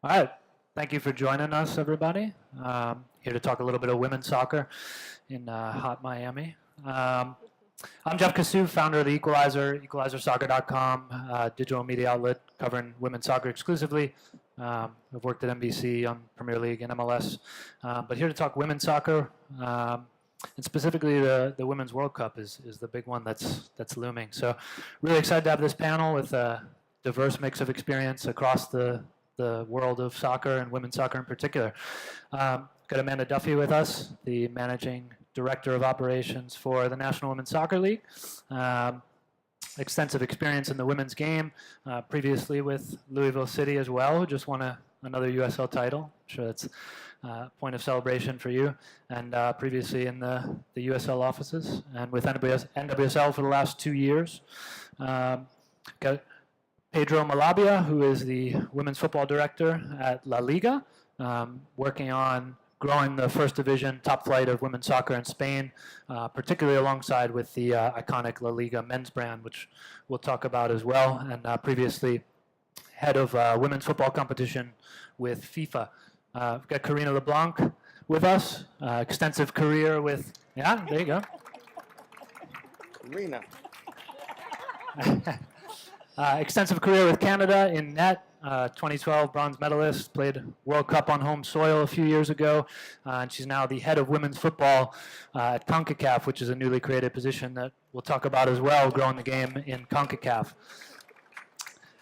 All right. Thank you for joining us, everybody. Here to talk a little bit of women's soccer in hot Miami. I'm Jeff Kasu, founder of the Equalizer, equalizersoccer.com, digital media outlet covering women's soccer exclusively. I've worked at NBC on Premier League and MLS, but here to talk women's soccer, and specifically the Women's World Cup is the big one that's looming. So really excited to have this panel with a diverse mix of experience across the world of soccer and women's soccer in particular. Got Amanda Duffy with us, the managing director of operations for the National Women's Soccer League. Extensive experience in the women's game, previously with Louisville City as well, who just won another USL title. I'm sure that's a point of celebration for you. And previously in the USL offices and with NWSL for the last 2 years. Got Pedro Malabia, who is the women's football director at La Liga, working on growing the first division top flight of women's soccer in Spain, particularly alongside with the iconic La Liga men's brand, which we'll talk about as well, and previously head of women's football competition with FIFA. We've got Karina LeBlanc with us, extensive career with, yeah, there you go. Karina. Extensive career with Canada in net, 2012 bronze medalist, played World Cup on home soil a few years ago, and she's now the head of women's football at CONCACAF, which is a newly created position that we'll talk about as well, growing the game in CONCACAF.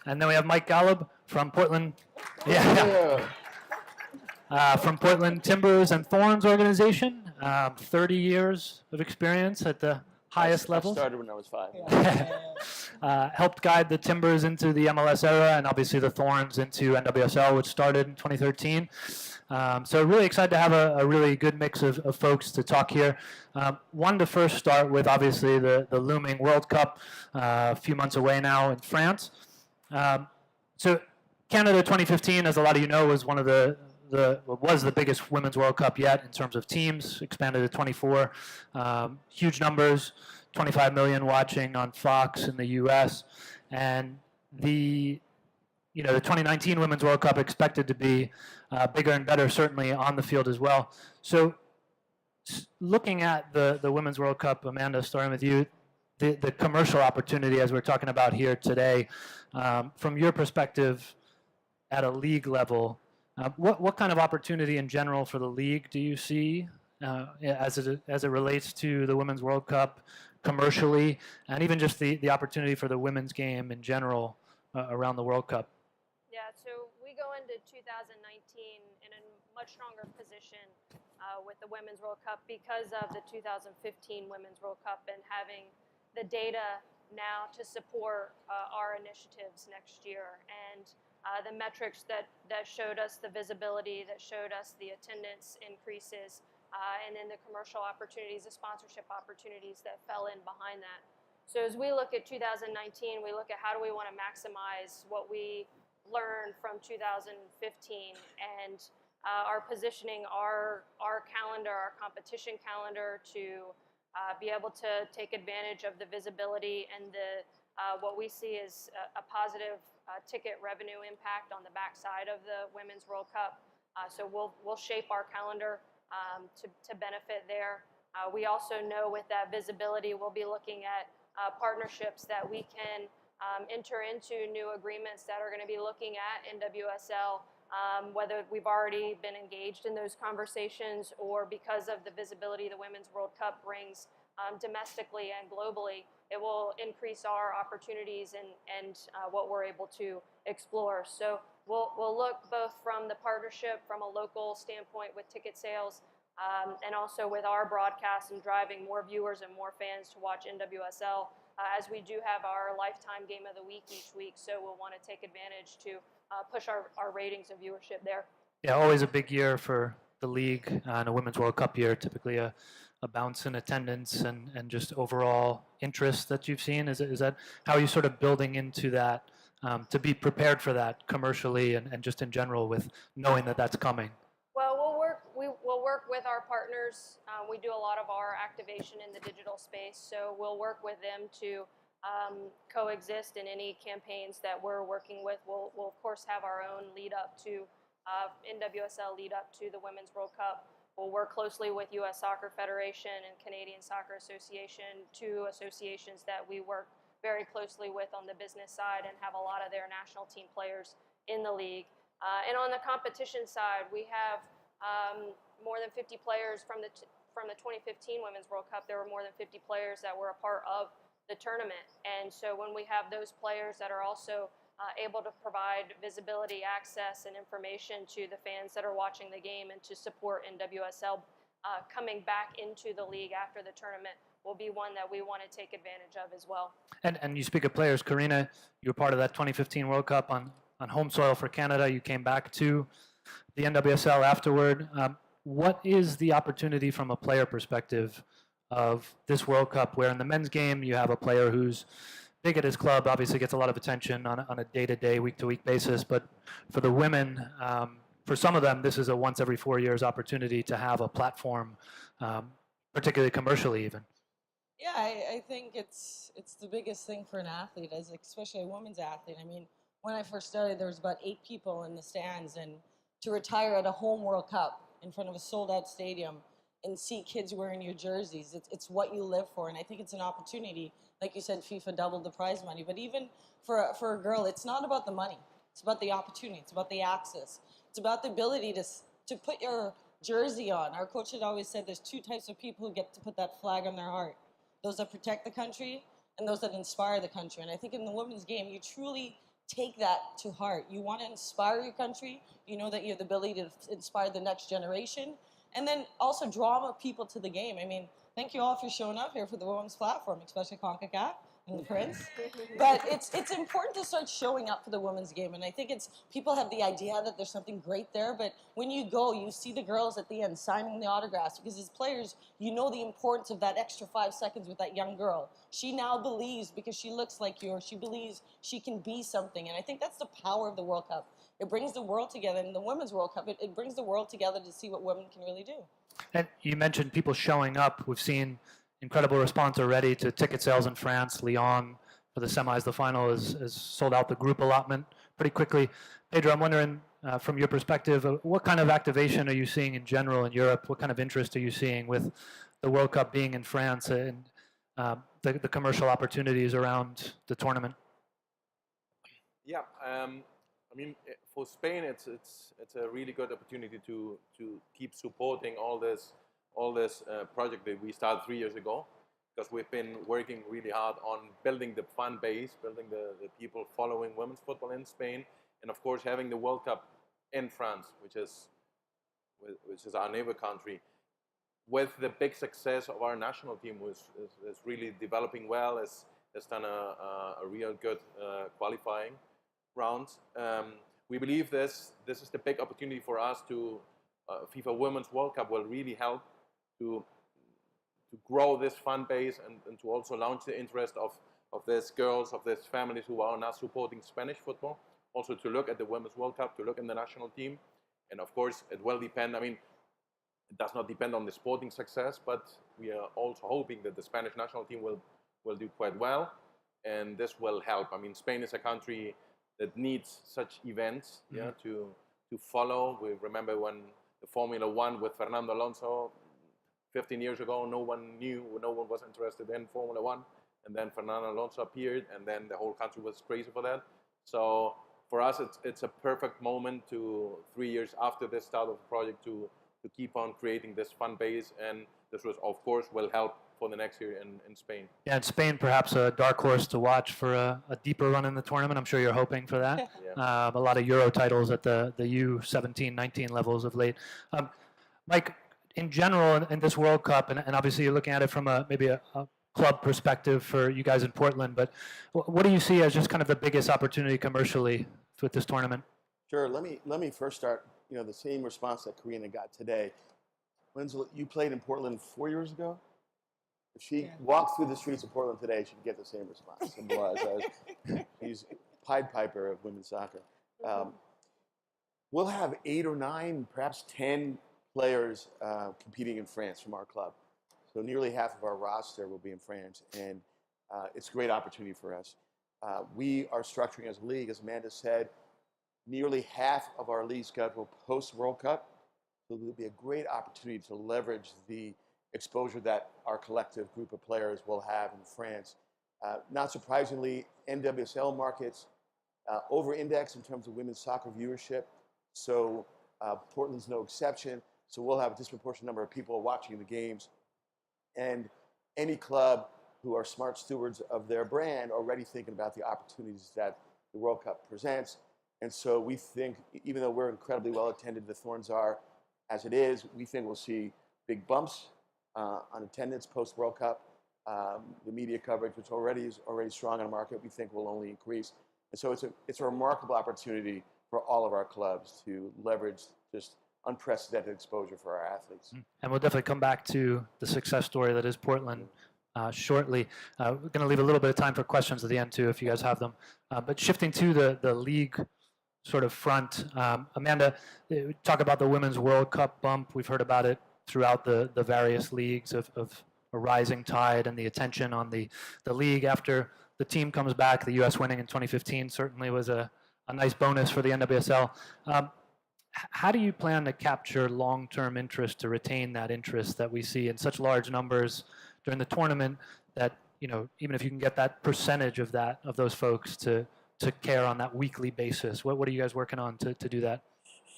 And then we have Mike Golub from Portland. From Portland Timbers and Thorns organization, 30 years of experience at the highest levels. I started when I was 5. Helped guide the Timbers into the MLS era and obviously the Thorns into NWSL, which started in 2013. So really excited to have a really good mix of folks to talk here. Wanted to first start with obviously the looming World Cup a few months away now in France. So Canada 2015, as a lot of you know, was one of was the biggest Women's World Cup yet in terms of teams, expanded to 24. Huge numbers, 25 million watching on Fox in the U.S. And the 2019 Women's World Cup expected to be bigger and better, certainly on the field as well. So looking at the Women's World Cup, Amanda, starting with you, the commercial opportunity as we're talking about here today, from your perspective at a league level, what kind of opportunity in general for the league do you see as it relates to the Women's World Cup commercially, and even just the opportunity for the women's game in general around the World Cup? Yeah, so we go into 2019 in a much stronger position with the Women's World Cup because of the 2015 Women's World Cup and having the data now to support our initiatives next year. And the metrics that showed us the visibility, that showed us the attendance increases, and then the commercial opportunities, the sponsorship opportunities that fell in behind that. So as we look at 2019, we look at how do we want to maximize what we learned from 2015 and are positioning our calendar, our competition calendar to be able to take advantage of the visibility and the what we see is a positive ticket revenue impact on the backside of the Women's World Cup. So we'll shape our calendar to benefit there. We also know with that visibility, we'll be looking at partnerships that we can enter into new agreements that are going to be looking at NWSL, whether we've already been engaged in those conversations or because of the visibility the Women's World Cup brings domestically and globally, it will increase our opportunities and what we're able to explore. So we'll look both from the partnership from a local standpoint with ticket sales and also with our broadcast and driving more viewers and more fans to watch NWSL as we do have our lifetime game of the week each week. So we'll want to take advantage to push our ratings and viewership there. Yeah, always a big year for the league and a Women's World Cup year, typically a bounce in attendance and just overall interest that you've seen? Is that how are you sort of building into that to be prepared for that commercially and just in general with knowing that that's coming? Well, we'll work with our partners. We do a lot of our activation in the digital space, so we'll work with them to coexist in any campaigns that we're working with. We'll of course have our own lead up to NWSL lead up to the Women's World Cup. We'll work closely with U.S. Soccer Federation and Canadian Soccer Association, two associations that we work very closely with on the business side and have a lot of their national team players in the league. And on the competition side, we have more than 50 players from the 2015 Women's World Cup. There were more than 50 players that were a part of the tournament. And so when we have those players that are also able to provide visibility, access, and information to the fans that are watching the game and to support NWSL coming back into the league after the tournament will be one that we want to take advantage of as well. And you speak of players, Karina, you were part of that 2015 World Cup on home soil for Canada. You came back to the NWSL afterward. What is the opportunity from a player perspective of this World Cup, where in the men's game you have a player who's big at his club, obviously gets a lot of attention on a day-to-day, week-to-week basis, but for the women, for some of them, this is a once every 4 years opportunity to have a platform, particularly commercially even. Yeah, I think it's the biggest thing for an athlete, especially a women's athlete. I mean, when I first started, there was about 8 people in the stands, and to retire at a home World Cup in front of a sold-out stadium and see kids wearing your jerseys, it's what you live for, and I think it's an opportunity. Like you said, FIFA doubled the prize money, but even for a girl, it's not about the money. It's about the opportunity. It's about the access. It's about the ability to put your jersey on. Our coach had always said there's 2 types of people who get to put that flag on their heart. Those that protect the country and those that inspire the country. And I think in the women's game, you truly take that to heart. You want to inspire your country. You know that you have the ability to inspire the next generation. And then also draw more people to the game. I mean, thank you all for showing up here for the women's platform, especially CONCACAF and the Prince. But it's important to start showing up for the women's game. And I think people have the idea that there's something great there. But when you go, you see the girls at the end signing the autographs. Because as players, you know the importance of that extra 5 seconds with that young girl. She now believes, because she looks like you, or she believes she can be something. And I think that's the power of the World Cup. It brings the world together. And the Women's World Cup, it brings the world together to see what women can really do. And you mentioned people showing up. We've seen incredible response already to ticket sales in France. Lyon, for the semis, the final, is sold out the group allotment pretty quickly. Pedro, I'm wondering, from your perspective, what kind of activation are you seeing in general in Europe? What kind of interest are you seeing with the World Cup being in France and the commercial opportunities around the tournament? Yeah, I mean, for Spain, it's a really good opportunity to keep supporting all this project that we started 3 years ago, because we've been working really hard on building the fan base, building the people following women's football in Spain, and of course having the World Cup in France, which is our neighbor country, with the big success of our national team, which is really developing well, has done a real good qualifying rounds. We believe this is the big opportunity for us to FIFA Women's World Cup will really help to grow this fan base and to also launch the interest of these girls, of these families who are now supporting Spanish football, also to look at the Women's World Cup, to look in the national team. And of course, it will depend, I mean, it does not depend on the sporting success, but we are also hoping that the Spanish national team will do quite well, and this will help. I mean, Spain is a country that needs such events, to follow. We remember when the Formula One with Fernando Alonso 15 years ago, no one was interested in Formula One, and then Fernando Alonso appeared, and then the whole country was crazy for that. So for us, it's a perfect moment to 3 years after the start of the project to keep on creating this fan base, and this was, of course, will help for the next year in Spain. Yeah, in Spain, perhaps a dark horse to watch for a deeper run in the tournament. I'm sure you're hoping for that. Yeah. A lot of Euro titles at the U17, 19 levels of late. Mike, in general, in this World Cup, and obviously you're looking at it from maybe a club perspective for you guys in Portland, but what do you see as just kind of the biggest opportunity commercially with this tournament? Sure. Let me first start. The same response that Karina got today. Lindsay, you played in Portland 4 years ago. If she walked through the streets of Portland today, she'd get the same response. He's Pied Piper of women's soccer. We'll have 8 or 9, perhaps 10 players competing in France from our club. So nearly half of our roster will be in France, and it's a great opportunity for us. We are structuring as a league, as Amanda said. nearly half of our league schedule post-World Cup. So there'll be a great opportunity to leverage the exposure that our collective group of players will have in France. Not surprisingly, NWSL markets over-index in terms of women's soccer viewership. So Portland's no exception. So we'll have a disproportionate number of people watching the games. And any club who are smart stewards of their brand already thinking about the opportunities that the World Cup presents. And so we think, even though we're incredibly well attended, the Thorns are as it is, we think we'll see big bumps on attendance post-World Cup. The media coverage, which is already strong on the market, we think will only increase. And so it's a remarkable opportunity for all of our clubs to leverage just unprecedented exposure for our athletes. And we'll definitely come back to the success story that is Portland shortly. We're going to leave a little bit of time for questions at the end too, if you guys have them. But shifting to the league sort of front, Amanda, talk about the Women's World Cup bump. We've heard about it throughout the various leagues of a rising tide and the attention on the league after the team comes back. The U.S. winning in 2015 certainly was a nice bonus for the NWSL. How do you plan to capture long-term interest, to retain that interest that we see in such large numbers during the tournament, that, you know, even if you can get that percentage of those folks to care on that weekly basis? What are you guys working on to do that?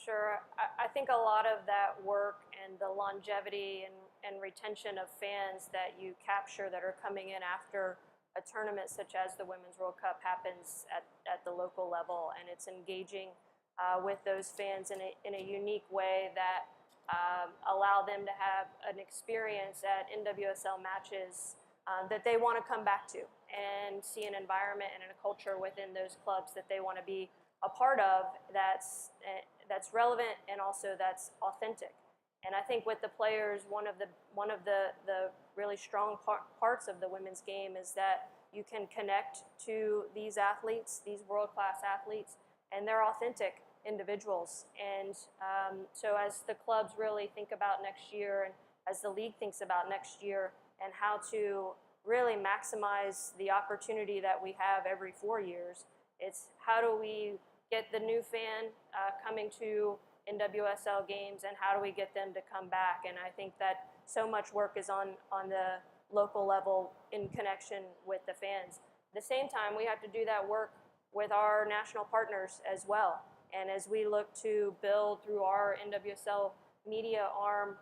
Sure. I think a lot of that work and the longevity and retention of fans that you capture that are coming in after a tournament such as the Women's World Cup happens at the local level, and it's engaging with those fans in a unique way that allow them to have an experience at NWSL matches that they want to come back to, and see an environment and a culture within those clubs that they want to be a part of that's relevant and also that's authentic. And I think with the players, one of the really strong parts of the women's game is that you can connect to these athletes, these world-class athletes, and they're authentic individuals. And so as the clubs really think about next year, and as the league thinks about next year, and how to really maximize the opportunity that we have every 4 years, it's how do we get the new fan coming to NWSL games, and how do we get them to come back? And I think that so much work is on the local level in connection with the fans. At the same time, we have to do that work with our national partners as well. And as we look to build through our NWSL media arm,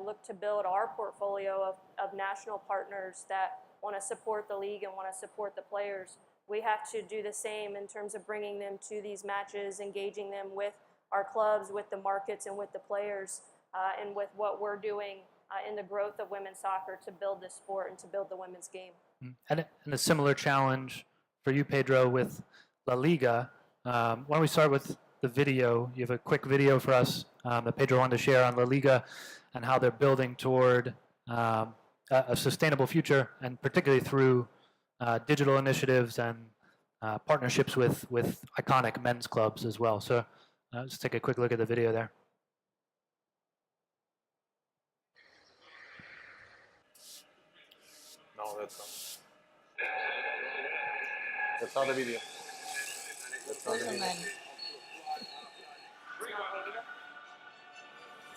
look to build our portfolio of national partners that want to support the league and want to support the players, we have to do the same in terms of bringing them to these matches, engaging them with our clubs, with the markets, and with the players, and with what we're doing in the growth of women's soccer to build this sport and to build the women's game. And a similar challenge for you, Pedro, with La Liga. Why don't we start with the video? You have a quick video for us that Pedro wanted to share on La Liga and how they're building toward a sustainable future, and particularly through digital initiatives and partnerships with iconic men's clubs as well. So let's take a quick look at the video there. No, that's not the video. That's not the video. It's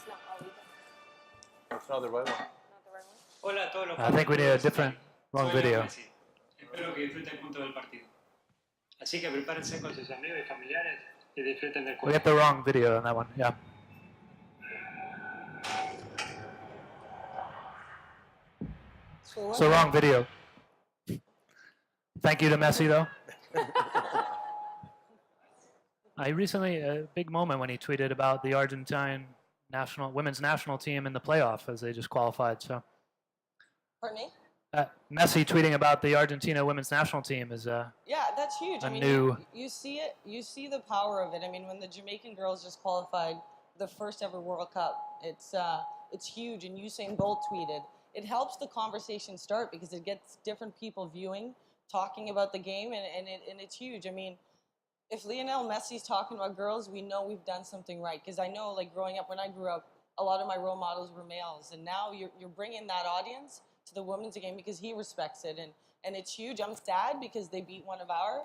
not La Liga. It's not the right one. Not the right one. Hola a todos los I think we need a different, wrong Soy video. Messi. Espero que disfruten juntos del partido. Así que prepárense con sus amigos y familiares y disfruten del We juego. got the wrong video on that one, yeah. So wrong video. Thank you to Messi, though. I recently, a big moment when he tweeted about the Argentine women's national team in the playoff as they just qualified. So, Pardon me? Messi tweeting about the Argentina women's national team is Yeah, that's huge. I mean, you see it. You see the power of it. I mean, when the Jamaican girls just qualified the first ever World Cup, it's huge. And Usain Bolt tweeted. It helps the conversation start because it gets different people viewing, talking about the game, and it's huge. I mean, if Lionel Messi's talking about girls, we know we've done something right. Because I know, like, growing up, when I grew up, a lot of my role models were males. And now you're bringing that audience to the women's game because he respects it. And it's huge. I'm sad because they beat one of our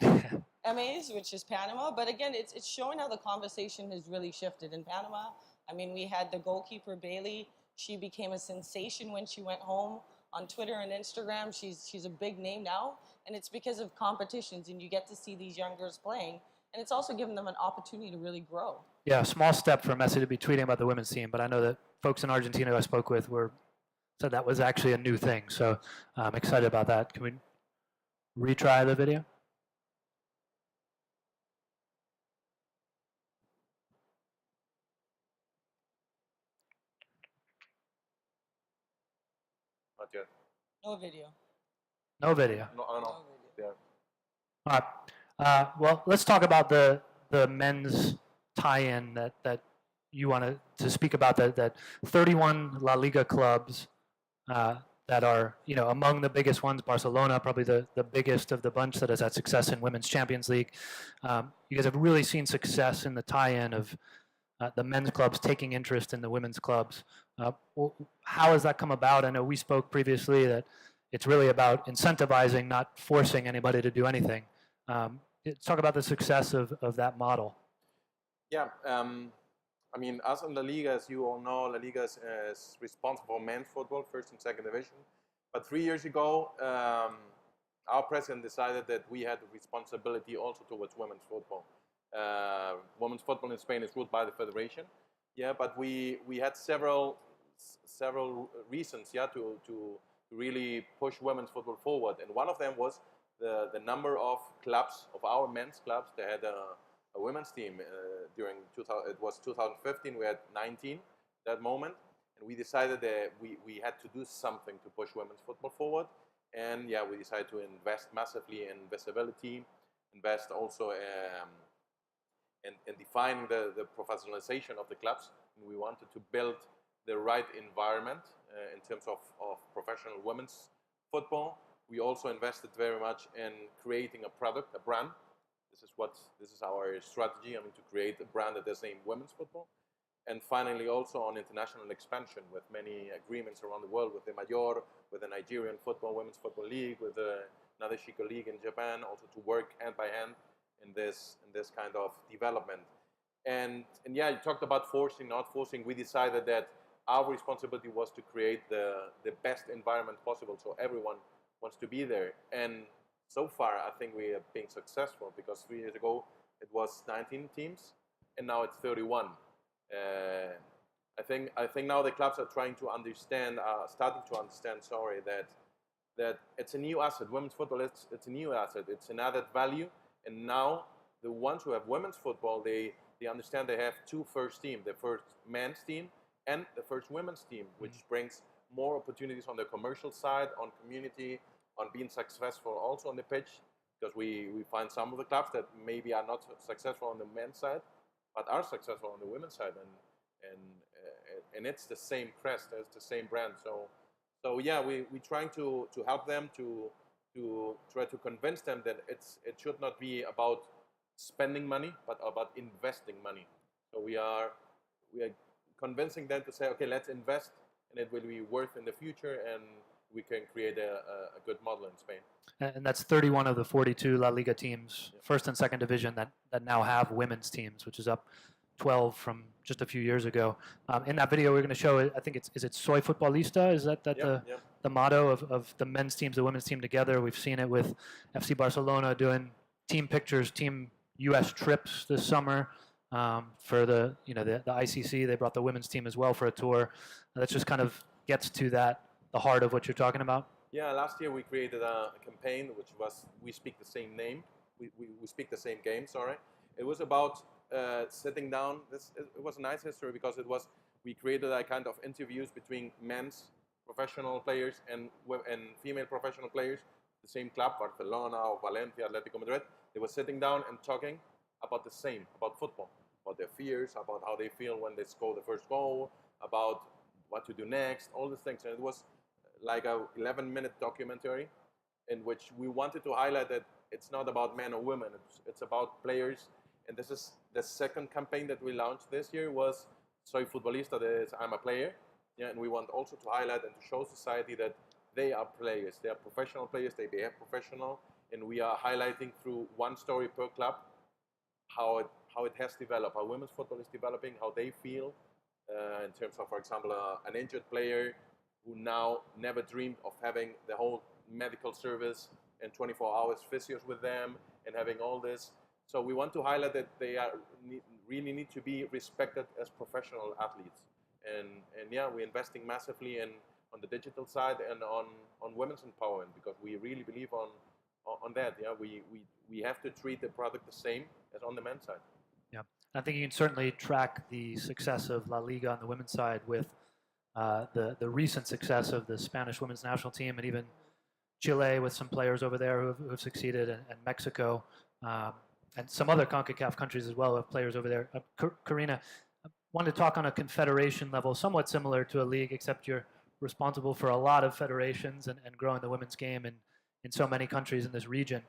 MAs, which is Panama. But again, it's showing how the conversation has really shifted in Panama. I mean, we had the goalkeeper Bailey. She became a sensation when she went home on Twitter and Instagram. She's a big name now, and it's because of competitions, and you get to see these young girls playing, and it's also given them an opportunity to really grow. Yeah, small step for Messi to be tweeting about the women's team, but I know that folks in Argentina who I spoke with said that was actually a new thing. So I'm excited about that. Can we retry the video? Not yet. No video. No video. No, No no. video. Yeah. All right. Well, let's talk about the men's tie-in that you want to speak about. That 31 La Liga clubs that are among the biggest ones. Barcelona, probably the biggest of the bunch that has had success in Women's Champions League. You guys have really seen success in the tie-in of the men's clubs taking interest in the women's clubs. How has that come about? I know we spoke previously that it's really about incentivizing, not forcing anybody to do anything. Talk about the success of that model. Yeah, I mean, us in La Liga, as you all know, La Liga is responsible for men's football, first and second division. But 3 years ago, our president decided that we had the responsibility also towards women's football. Women's football in Spain is ruled by the federation. Yeah, but we had several reasons, yeah, to really push women's football forward, and one of them was the number of clubs, of our men's clubs. They had a women's team during 2015. We had 19 that moment, and we decided that we had to do something to push women's football forward. And yeah, we decided to invest massively in visibility, invest also in defining the professionalization of the clubs. And we wanted to build the right environment in terms of professional women's football. We also invested very much in creating a product, a brand. This is our strategy. I mean, to create a brand that is named women's football. And finally, also on international expansion with many agreements around the world, with the Major, with the Nigerian women's football league, with the Nadeshiko League in Japan, also to work hand by hand in this kind of development. And yeah, you talked about forcing, not forcing. We decided that our responsibility was to create the best environment possible, so everyone wants to be there. And so far, I think we are being successful, because 3 years ago it was 19 teams, and now it's 31. I think now the clubs are starting to understand, that it's a new asset. Women's football, it's a new asset. It's an added value. And now the ones who have women's football, they understand they have two first teams, the first men's team and the first women's team, which brings more opportunities on the commercial side, on community, on being successful also on the pitch, because we find some of the clubs that maybe are not successful on the men's side, but are successful on the women's side, and it's the same crest, it's the same brand. So yeah, we're trying to help them, to try to convince them that it should not be about spending money, but about investing money. So we are convincing them to say, okay, let's invest, and it will be worth in the future, and we can create a good model in Spain. And that's 31 of the 42 La Liga teams, first and second division, that now have women's teams, which is up 12 from just a few years ago. In that video, we're going to show, I think is it Soy Futbolista? Is that the motto of the men's teams, the women's team together? We've seen it with FC Barcelona doing team pictures, team U.S. trips this summer for the ICC. They brought the women's team as well for a tour. That just kind of gets to the heart of what you're talking about. Yeah, last year we created a campaign which was We Speak the Same Name. We speak the same game, sorry. It was about sitting down. It was a nice history, because we created a kind of interviews between men's professional players and female professional players, the same club, Barcelona or Valencia, Atletico Madrid. They were sitting down and talking about the same, about football, about their fears, about how they feel when they score the first goal, about what to do next, all these things. And it was like a 11-minute documentary in which we wanted to highlight that it's not about men or women, it's about players. And this is the second campaign that we launched this year, was Soy Futbolista, that is, I'm a player. Yeah, and we want also to highlight and to show society that they are players, they are professional players, they behave professional, and we are highlighting through one story per club how it has developed, how women's football is developing, how they feel in terms of, for example, an injured player who now never dreamed of having the whole medical service and 24 hours physios with them and having all this. So we want to highlight that they really need to be respected as professional athletes. And yeah, we're investing massively on the digital side and on women's empowerment, because we really believe on that. Yeah, we have to treat the product the same as on the men's side. Yeah, I think you can certainly track the success of La Liga on the women's side with the recent success of the Spanish women's national team, and even Chile with some players over there who have succeeded, and Mexico, and some other CONCACAF countries as well have players over there. Karina, I wanted to talk on a confederation level, somewhat similar to a league, except you're responsible for a lot of federations and growing the women's game in so many countries in this region.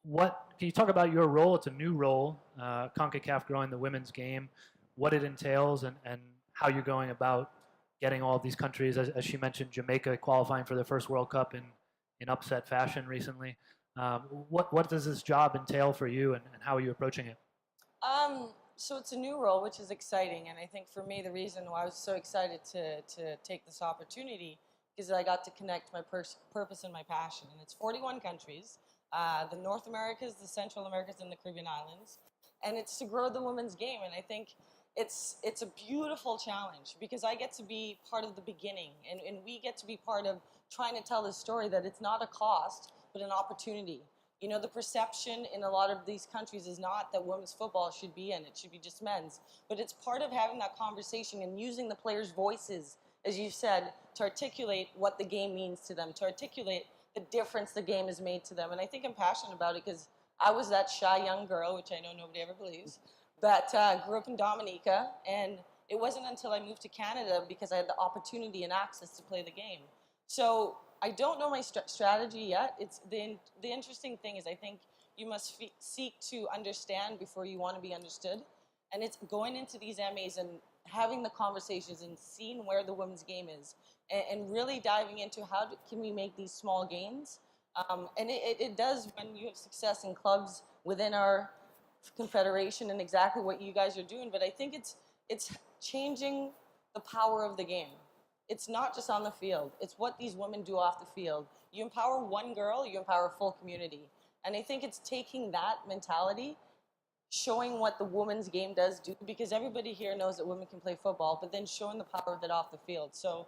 What can you talk about your role? It's a new role, CONCACAF growing the women's game, what it entails, and how you're going about getting all of these countries, as she mentioned, Jamaica qualifying for their first World Cup in upset fashion recently. What does this job entail for you, and how are you approaching it? So it's a new role, which is exciting, and I think for me the reason why I was so excited to take this opportunity is that I got to connect my purpose and my passion. And it's 41 countries, the North Americas, the Central Americas, and the Caribbean islands, and it's to grow the women's game. And I think it's a beautiful challenge, because I get to be part of the beginning, and we get to be part of trying to tell this story that it's not a cost, but an opportunity. You know, the perception in a lot of these countries is not that women's football should be in, it should be just men's. But it's part of having that conversation and using the players' voices, as you said, to articulate what the game means to them, to articulate the difference the game has made to them. And I think I'm passionate about it because I was that shy young girl, which I know nobody ever believes, but grew up in Dominica, and it wasn't until I moved to Canada because I had the opportunity and access to play the game. So I don't know my strategy yet. It's the interesting thing is I think you must seek to understand before you want to be understood. And it's going into these MAs and having the conversations and seeing where the women's game is, and really diving into how can we make these small gains. And it does when you have success in clubs within our confederation and exactly what you guys are doing. But I think it's changing the power of the game. It's not just on the field. It's what these women do off the field. You empower one girl, you empower a full community. And I think it's taking that mentality, showing what the women's game does do, because everybody here knows that women can play football, but then showing the power of it off the field. So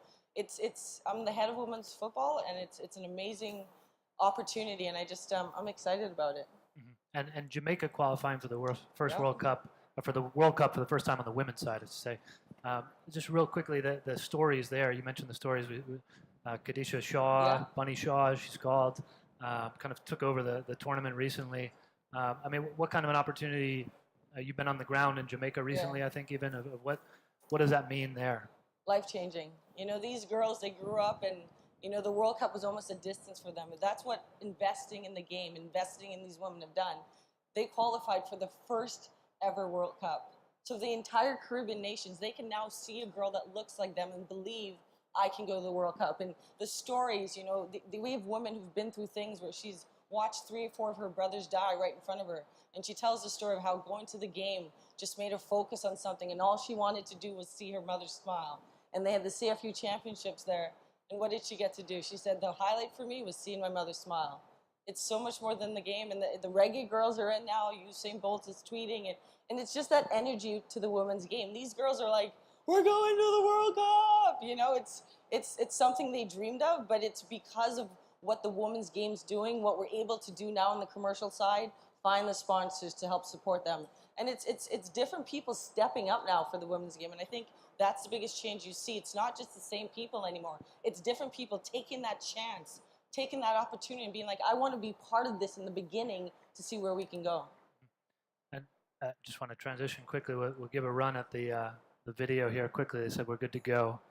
I'm the head of women's football, and it's an amazing opportunity, and I'm excited about it. Mm-hmm. And Jamaica qualifying for the first World Cup, for the World Cup for the first time on the women's side, as to say. Just real quickly, the stories there. You mentioned the stories with Kadisha Shaw, Bunny Shaw, as she's called, kind of took over the tournament recently. I mean, what kind of an opportunity? You've been on the ground in Jamaica recently, I think, even. Of what does that mean there? Life-changing. You know, these girls, they grew up, and you know, the World Cup was almost a distance for them. That's what investing in the game, investing in these women have done. They qualified for the first ever World Cup. So the entire Caribbean nations, they can now see a girl that looks like them and believe I can go to the World Cup. And the stories, you know, we have women who've been through things where she's watched 3 or 4 of her brothers die right in front of her. And she tells the story of how going to the game just made her focus on something, and all she wanted to do was see her mother smile. And they had the CFU championships there. And what did she get to do? She said, the highlight for me was seeing my mother smile. It's so much more than the game. And the reggae girls are in now. Usain Bolt is tweeting it. And it's just that energy to the women's game. These girls are like, we're going to the World Cup. You know, it's something they dreamed of, but it's because of what the women's game's doing, what we're able to do now on the commercial side, find the sponsors to help support them. And it's different people stepping up now for the women's game. And I think that's the biggest change you see. It's not just the same people anymore. It's different people taking that chance, taking that opportunity and being like, I want to be part of this in the beginning to see where we can go. And just want to transition quickly. We'll give a run at the video here quickly. They said we're good to go.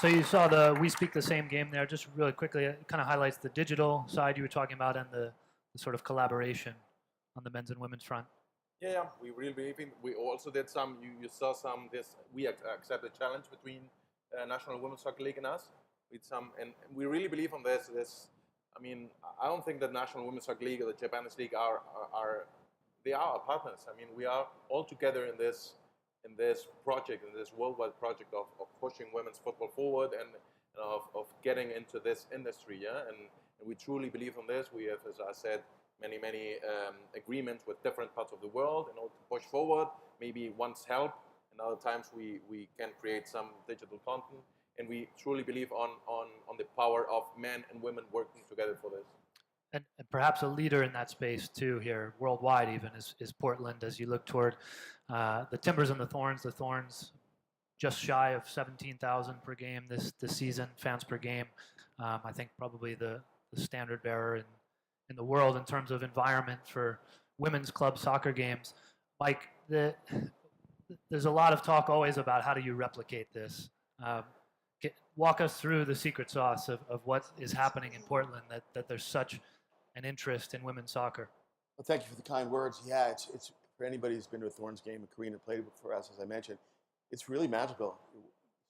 So you saw the We Speak the Same game there. Just really quickly, it kind of highlights the digital side you were talking about and the sort of collaboration on the men's and women's front. Yeah, we really believe in. We also did some. You saw some. We accepted a challenge between National Women's Soccer League and us. With some, and we really believe on this. I mean, I don't think that National Women's Soccer League or the Japanese League are they are our partners. I mean, we are all together in this project, in this worldwide project of pushing women's football forward and of getting into this industry. Yeah, and we truly believe on this. We have, as I said, many agreements with different parts of the world in order to push forward. Maybe once help, and other times we can create some digital content. And we truly believe on the power of men and women working together for this. And perhaps a leader in that space too here, worldwide even, is Portland as you look toward the Timbers and the Thorns. The Thorns just shy of 17,000 per game this season, fans per game. I think probably the standard bearer in the world in terms of environment for women's club soccer games. Mike, there's a lot of talk always about how do you replicate this. Walk us through the secret sauce of what is happening in Portland, that there's such an interest in women's soccer. Well, thank you for the kind words. Yeah, it's for anybody who's been to a Thorns game, and Karina played for us, as I mentioned, it's really magical.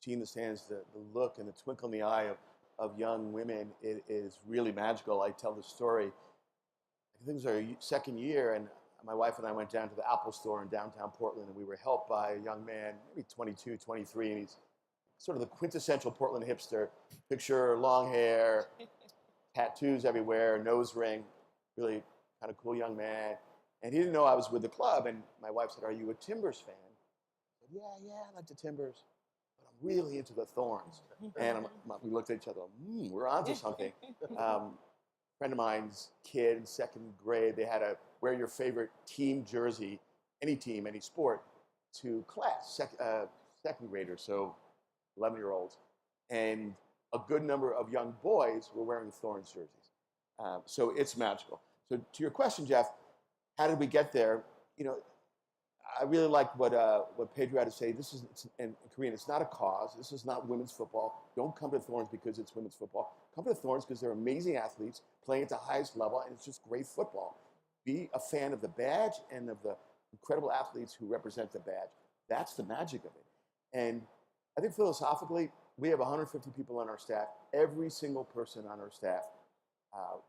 Seeing the stands, the look and the twinkle in the eye of young women, it is really magical. I tell the story. I think it was our second year, and my wife and I went down to the Apple store in downtown Portland, and we were helped by a young man, maybe 22, 23, and he's sort of the quintessential Portland hipster. Picture, long hair, tattoos everywhere, nose ring, really kind of cool young man. And he didn't know I was with the club, and my wife said, "Are you a Timbers fan?" I said, yeah, I like the Timbers, but I'm really into the Thorns. And we looked at each other, we're onto something. Friend of mine's kid in second grade, they had a wear your favorite team jersey, any team, any sport, to class, second graders, so 11-year-olds. And a good number of young boys were wearing Thorns jerseys. So it's magical. So to your question, Jeff, how did we get there? You know, I really like what Pedro had to say. In Korean, it's not a cause. This is not women's football. Don't come to Thorns because it's women's football. Come to Thorns because they're amazing athletes playing at the highest level, and it's just great football. Be a fan of the badge and of the incredible athletes who represent the badge. That's the magic of it. And I think philosophically, we have 150 people on our staff. Every single person on our staff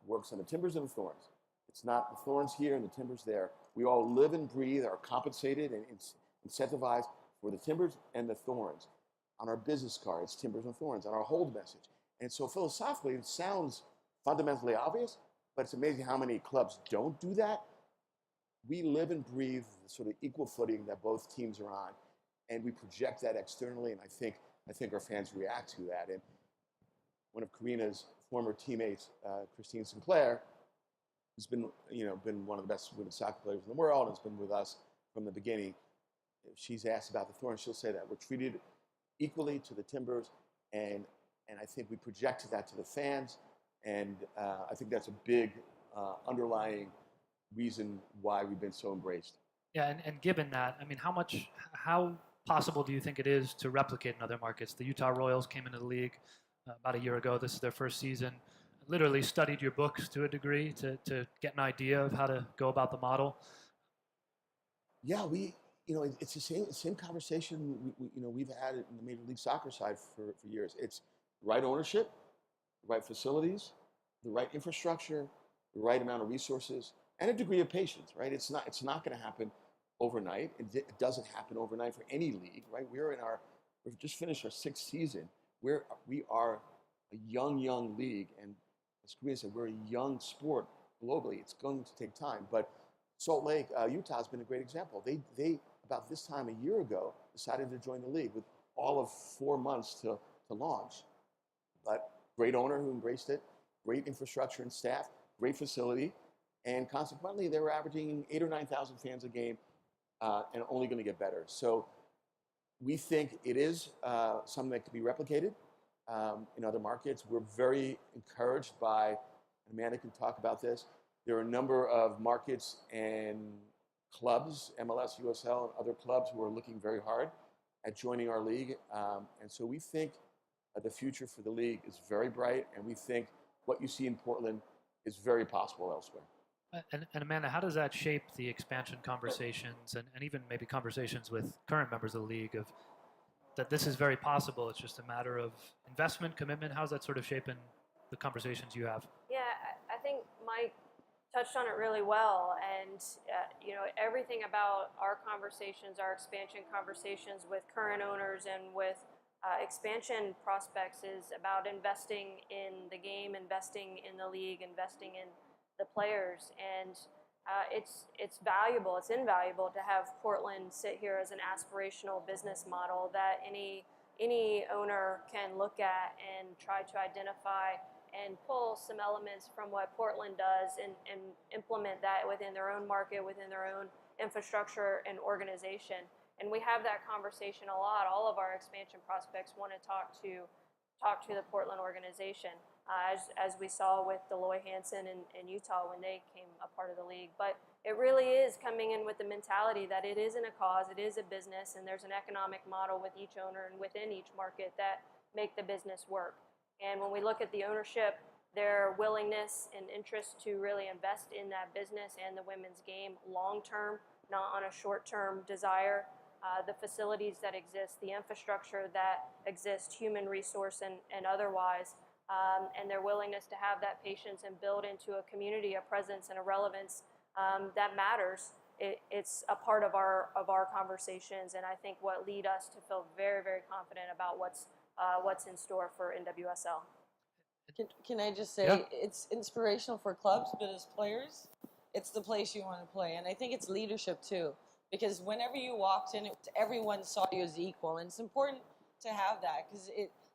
works on the Timbers and the Thorns. It's not the Thorns here and the Timbers there. We all live and breathe, are compensated and incentivized for the Timbers and the Thorns. On our business cards, Timbers and Thorns, on our hold message. And so philosophically, it sounds fundamentally obvious, but it's amazing how many clubs don't do that. We live and breathe the sort of equal footing that both teams are on, and we project that externally, and I think our fans react to that. And one of Karina's former teammates, Christine Sinclair, who's been one of the best women's soccer players in the world, and has been with us from the beginning. If she's asked about the Thorns, she'll say that we're treated equally to the Timbers, and I think we projected that to the fans, and I think that's a big underlying reason why we've been so embraced. Yeah, and given that, I mean, how possible do you think it is to replicate in other markets? The Utah Royals came into the league about a year ago. This is their first season. Literally studied your books to a degree to get an idea of how to go about the model. Yeah, it's the same conversation we've had in the Major League Soccer side for years. It's the right ownership, the right facilities, the right infrastructure, the right amount of resources, and a degree of patience. Right? It's not going to happen overnight. It doesn't happen overnight for any league. Right? We've just finished our 6th season. We are a young league, and as Korea said, we're a young sport globally. It's going to take time, but Salt Lake, Utah has been a great example. They about this time a year ago decided to join the league with all of 4 months to launch. But great owner who embraced it, great infrastructure and staff, great facility, and consequently they were averaging 8,000 or 9,000 fans a game, and only going to get better. So we think it is something that can be replicated in other markets. We're very encouraged by, and Amanda can talk about this, there are a number of markets and clubs, MLS, USL, and other clubs who are looking very hard at joining our league. And so we think The future for the league is very bright, and we think what you see in Portland is very possible elsewhere. And Amanda, how does that shape the expansion conversations and even maybe conversations with current members of the league of that this is very possible? It's just a matter of investment, commitment. How's that sort of shaping the conversations you have? Yeah, I think Mike touched on it really well, and everything about our conversations, our expansion conversations with current owners and with expansion prospects is about investing in the game, investing in the league, investing in the players, and it's valuable. It's invaluable to have Portland sit here as an aspirational business model that any owner can look at and try to identify and pull some elements from what Portland does and implement that within their own market, within their own infrastructure and organization. And we have that conversation a lot. All of our expansion prospects want to talk to the Portland organization, as we saw with Deloy Hansen in Utah when they came a part of the league. But it really is coming in with the mentality that it isn't a cause, it is a business, and there's an economic model with each owner and within each market that make the business work. And when we look at the ownership, their willingness and interest to really invest in that business and the women's game long term, not on a short term desire, the facilities that exist, the infrastructure that exists, human resource and otherwise, and their willingness to have that patience and build into a community, a presence and a relevance that matters. It's a part of our conversations, and I think what lead us to feel very, very confident about what's in store for NWSL. Can I just say, Yeah. It's inspirational for clubs, but as players, it's the place you want to play. And I think it's leadership too, because whenever you walked in, everyone saw you as equal. And it's important to have that, because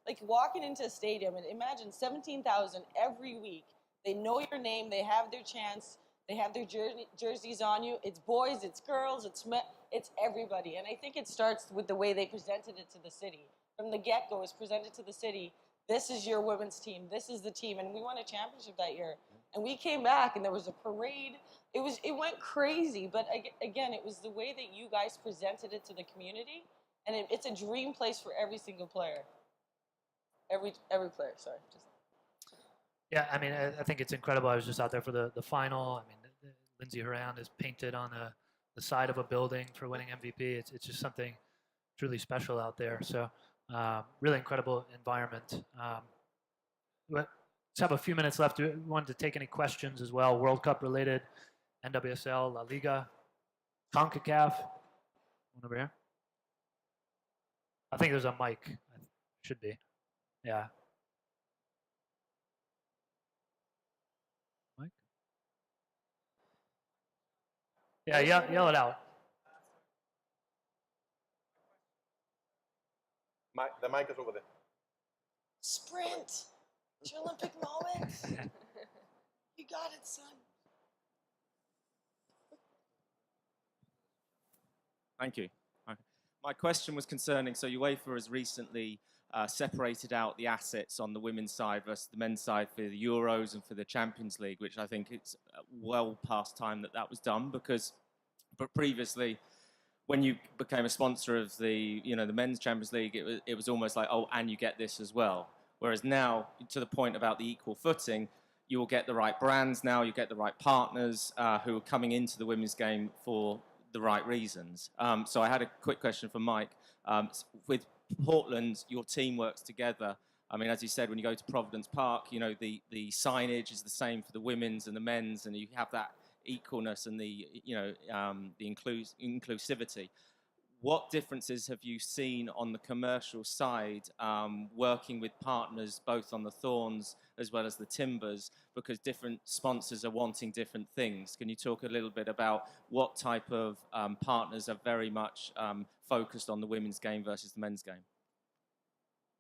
like walking into a stadium, and imagine 17,000 every week. They know your name, they have their chance, they have their jerseys on you. It's boys, it's girls, it's men, it's everybody. And I think it starts with the way they presented it to the city. From the get-go, it's presented to the city. This is your women's team. This is the team, and we won a championship that year. And we came back, and there was a parade. It went crazy, but again, it was the way that you guys presented it to the community, and it's a dream place for every single player. Every player, sorry. Yeah, I mean, I think it's incredible. I was just out there for the final. I mean, Lindsey Horan is painted on the side of a building for winning MVP. It's just something truly special out there. So really incredible environment. Let's have a few minutes left. We wanted to take any questions as well, World Cup related, NWSL, La Liga, CONCACAF. One over here. I think there's a mic. Should be. Yeah. Mic? Yeah, yell it out. The mic is over there. Sprint! It's your Olympic moment. You got it, son. Thank you. My question was concerning, so UEFA has recently separated out the assets on the women's side versus the men's side for the Euros and for the Champions League, which I think it's well past time that was done, but previously, when you became a sponsor of the men's Champions League, it was almost like, oh, and you get this as well. Whereas now, to the point about the equal footing, you will get the right brands now, you get the right partners who are coming into the women's game for the right reasons. So I had a quick question for Mike. With Portland, your team works together. I mean, as you said, when you go to Providence Park, the signage is the same for the women's and the men's, and you have that equalness and the inclusivity. What differences have you seen on the commercial side, working with partners both on the Thorns as well as the Timbers, because different sponsors are wanting different things? Can you talk a little bit about what type of partners are very much focused on the women's game versus the men's game?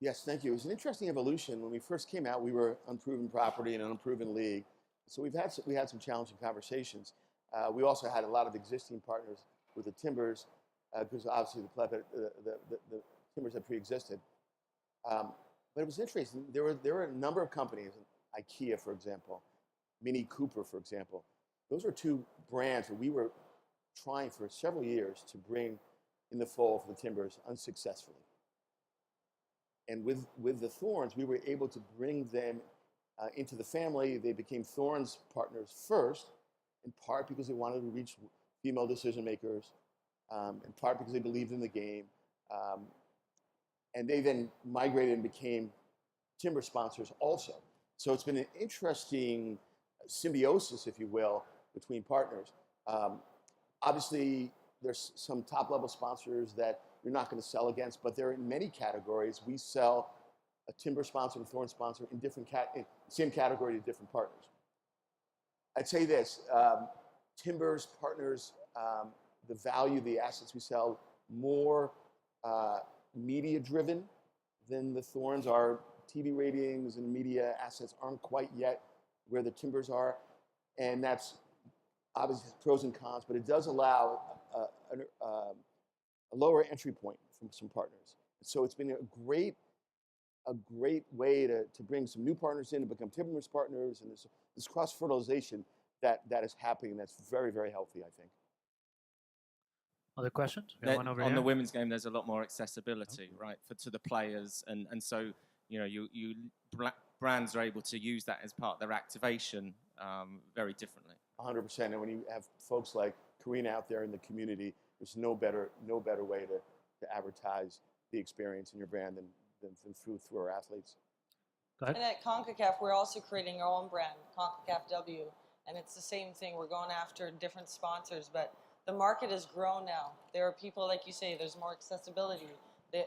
Yes, thank you. It was an interesting evolution. When we first came out, we were unproven property and an unproven league. So we had some challenging conversations. We also had a lot of existing partners with the Timbers, because obviously the Timbers had pre-existed. But it was interesting. There were a number of companies, IKEA, for example, Mini Cooper, for example. Those were two brands that we were trying for several years to bring in the fold for the Timbers unsuccessfully. And with the Thorns, we were able to bring them into the family. They became Thorns partners first, in part because they wanted to reach female decision makers, in part because they believed in the game. And they then migrated and became timber sponsors also. So it's been an interesting symbiosis, if you will, between partners. Obviously, there's some top-level sponsors that you're not going to sell against, but there are in many categories. We sell a timber sponsor and a thorn sponsor in different same category to different partners. I'd say this, timbers, partners, the value of the assets we sell, more media-driven than the Thorns are. TV ratings and media assets aren't quite yet where the timbers are, and that's obviously pros and cons, but it does allow a lower entry point from some partners. So it's been a great way to bring some new partners in and become timbers partners, and this cross-fertilization that is happening. That's very, very healthy, I think. Other questions? We got one over on here. the women's game, there's a lot more accessibility, right, to the players, and so brands are able to use that as part of their activation very differently. 100%. And when you have folks like Karina out there in the community, there's no better way to advertise the experience in your brand than through our athletes. Go ahead. And at CONCACAF, we're also creating our own brand, CONCACAF W, and it's the same thing. We're going after different sponsors, but the market has grown now. There are people, like you say, there's more accessibility, the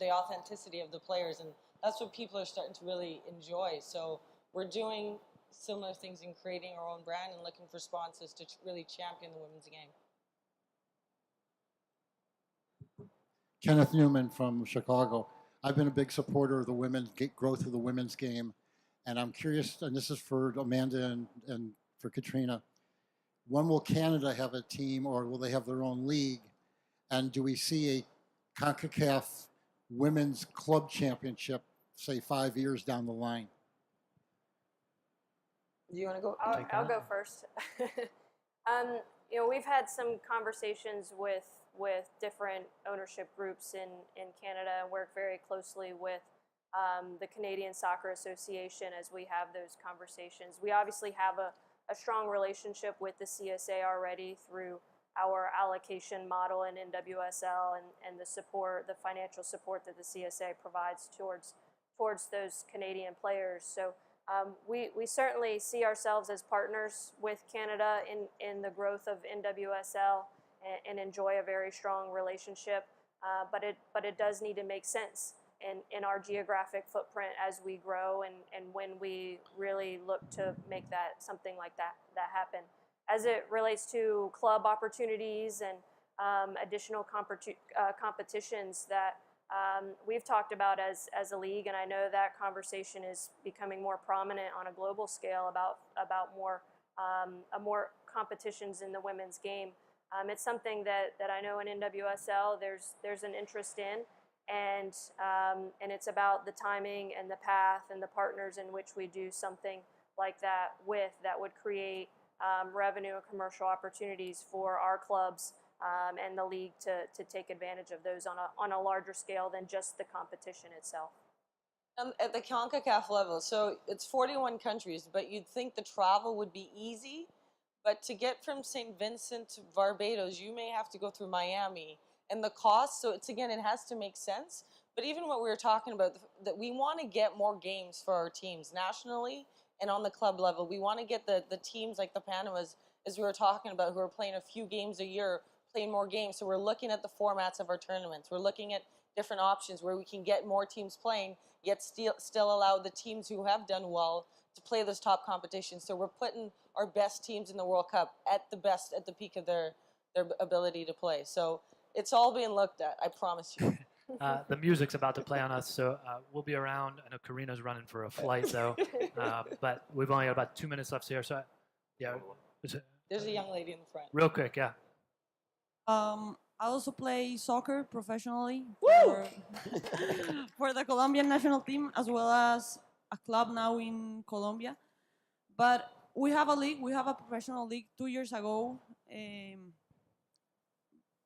authenticity of the players, and that's what people are starting to really enjoy. So we're doing similar things in creating our own brand and looking for sponsors to really champion the women's game. Kenneth Newman from Chicago. I've been a big supporter of the women's growth of the women's game, and I'm curious, and this is for Amanda and for Katrina, when will Canada have a team, or will they have their own league? And do we see a CONCACAF women's club championship, say 5 years down the line? Do you want to go? I'll go first. We've had some conversations with different ownership groups in Canada, and work very closely with the Canadian Soccer Association as we have those conversations. We obviously have a strong relationship with the CSA already through our allocation model in NWSL and the financial support that the CSA provides towards those Canadian players. So we certainly see ourselves as partners with Canada in the growth of NWSL and enjoy a very strong relationship, but it does need to make sense in our geographic footprint as we grow and when we really look to make something like that happen. As it relates to club opportunities and additional competitions that we've talked about as a league, and I know that conversation is becoming more prominent on a global scale about more competitions in the women's game. It's something that I know in NWSL there's an interest in, and it's about the timing and the path and the partners in which we do something like that would create revenue and commercial opportunities for our clubs and the league to take advantage of those on a larger scale than just the competition itself. At the CONCACAF level, so it's 41 countries, but you'd think the travel would be easy, but to get from St. Vincent to Barbados, you may have to go through Miami, and the cost, so it has to make sense. But even what we were talking about, that we want to get more games for our teams nationally and on the club level. We want to get the teams like the Panamas, as we were talking about, who are playing a few games a year, playing more games. So we're looking at the formats of our tournaments. We're looking at different options where we can get more teams playing, yet still allow the teams who have done well to play those top competitions. So we're putting our best teams in the World Cup at the peak of their ability to play. So it's all being looked at, I promise you. The music's about to play on us, so we'll be around. I know Karina's running for a flight, though, but we've only got about 2 minutes left here. So, yeah. There's a young lady in the front. Real quick, yeah. I also play soccer professionally Woo! for the Colombian national team, as well as a club now in Colombia. But we have a league. We have a professional league 2 years ago.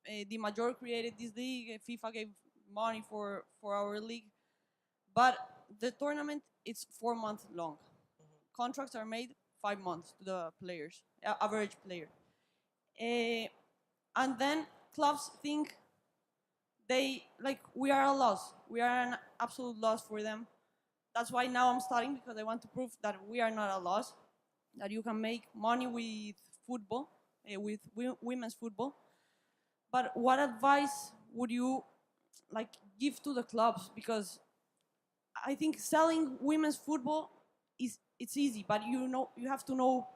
The major created this league. FIFA gave money for our league, But the tournament it's 4 months long. Contracts are made 5 months to the players, average player. And then clubs think we are a loss. We are an absolute loss for them. That's why now I'm starting, because I want to prove that we are not a loss, that you can make money with football, with women's football. But what advice would you give to the clubs? Because I think selling women's football it's easy, but you have to know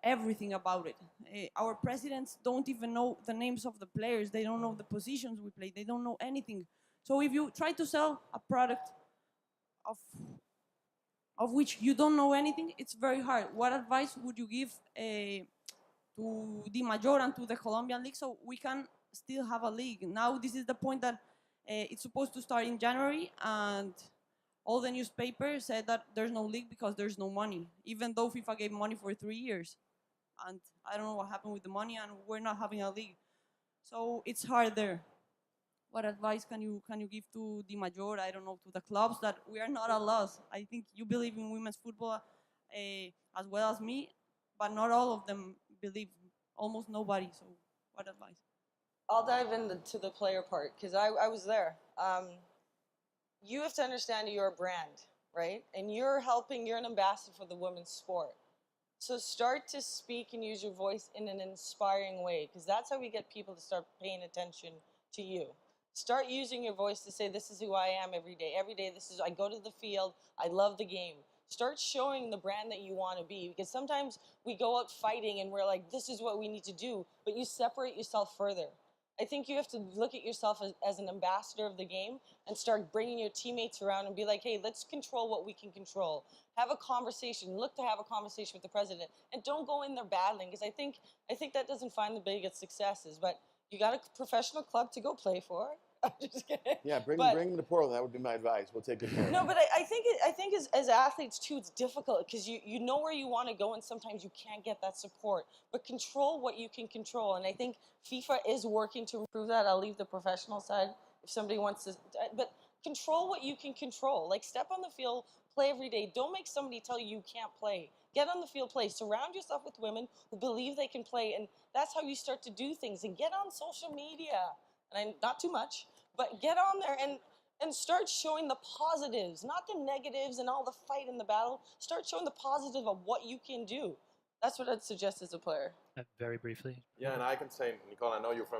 everything about it. Our presidents don't even know the names of the players. They don't know the positions we play. They don't know anything. So if you try to sell a product of which you don't know anything, it's very hard. What advice would you give to Di Mayor and to the Colombian league so we can still have a league? Now this is the point that it's supposed to start in January, and all the newspapers said that there's no league because there's no money, even though FIFA gave money for 3 years. And I don't know what happened with the money, and we're not having a league. So it's hard there. What advice can you give to Di Mayor, I don't know, to the clubs, that we are not a loss? I think you believe in women's football as well as me, but not all of them believe, almost nobody. So what advice? I'll dive into the player part, because I was there. You have to understand you're a brand, right? And you're an ambassador for the women's sport. So start to speak and use your voice in an inspiring way, because that's how we get people to start paying attention to you. Start using your voice to say, this is who I am every day. Every day, I go to the field, I love the game. Start showing the brand that you want to be, because sometimes we go out fighting and we're like, this is what we need to do, but you separate yourself further. I think you have to look at yourself as an ambassador of the game and start bringing your teammates around and be like, hey, let's control what we can control. Have a conversation. Look to have a conversation with the president. And don't go in there battling, because I think that doesn't find the biggest successes. But you got a professional club to go play for. I'm just kidding. Yeah, bring them to Portland. That would be my advice. We'll take good care of it. No, but I think as athletes too, it's difficult, because you know where you want to go, and sometimes you can't get that support. But control what you can control, and I think FIFA is working to improve that. I'll leave the professional side if somebody wants to, but control what you can control. Like, step on the field, play every day. Don't make somebody tell you can't play. Get on the field, play. Surround yourself with women who believe they can play, and that's how you start to do things. And get on social media, and not too much, but get on there and start showing the positives, not the negatives and all the fight and the battle. Start showing the positive of what you can do. That's what I'd suggest as a player. Very briefly. Yeah, and I can say, Nicole, I know you from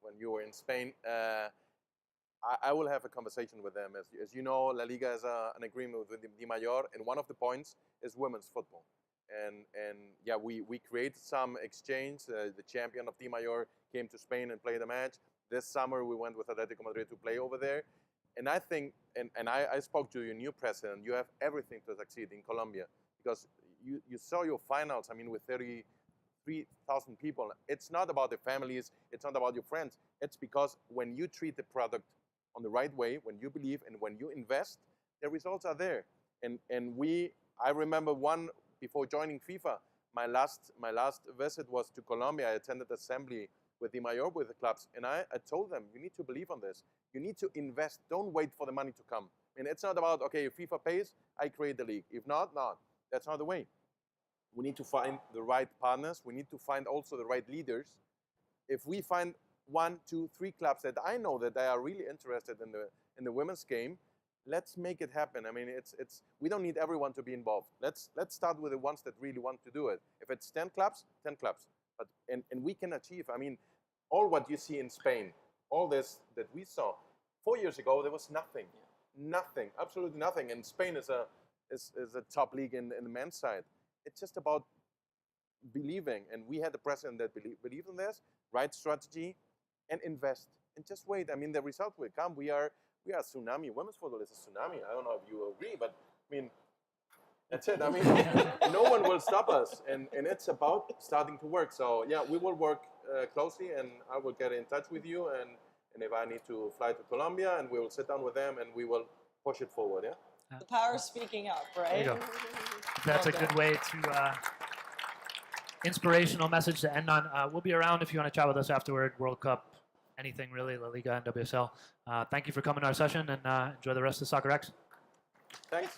when you were in Spain. I will have a conversation with them. As you know, La Liga has an agreement with Di Mayor, and one of the points is women's football. And yeah, we created some exchange. The champion of Di Mayor came to Spain and played a match. This summer, we went with Atletico Madrid to play over there. And I think, and I spoke to your new president, you have everything to succeed in Colombia, because you saw your finals, I mean, with 33,000 people. It's not about the families, it's not about your friends. It's because when you treat the product on the right way, when you believe and when you invest, the results are there. And I remember before joining FIFA, my last visit was to Colombia. I attended assembly with Di Mayor, with the clubs, and I told them, you need to believe on this. You need to invest. Don't wait for the money to come. And it's not about, okay, if FIFA pays, I create the league. If not, not. That's not the way. We need to find the right partners. We need to find also the right leaders. If we find 1, 2, 3 clubs that I know that they are really interested in the women's game, let's make it happen. I mean, we don't need everyone to be involved. Let's start with the ones that really want to do it. If it's 10 clubs, 10 clubs. But and we can achieve. I mean, all what you see in Spain, all this that we saw 4 years ago, there was nothing, nothing, absolutely nothing. And Spain is a top league in the men's side. It's just about believing, and we had the president that believed in this, right strategy, and invest, and just wait. I mean, the result will come. We are a tsunami. Women's football is a tsunami. I don't know if you agree, but I mean, that's it. I mean, no one will stop us, and it's about starting to work. So yeah, we will work closely, and I will get in touch with you, and if I need to fly to Colombia, and we will sit down with them, and we will push it forward. Yeah. The power of speaking up, right? There you go. That's a good way to inspirational message to end on. We'll be around if you want to chat with us afterward. World Cup anything really, La Liga and WSL. Thank you for coming to our session, and enjoy the rest of Soccerex. Thanks.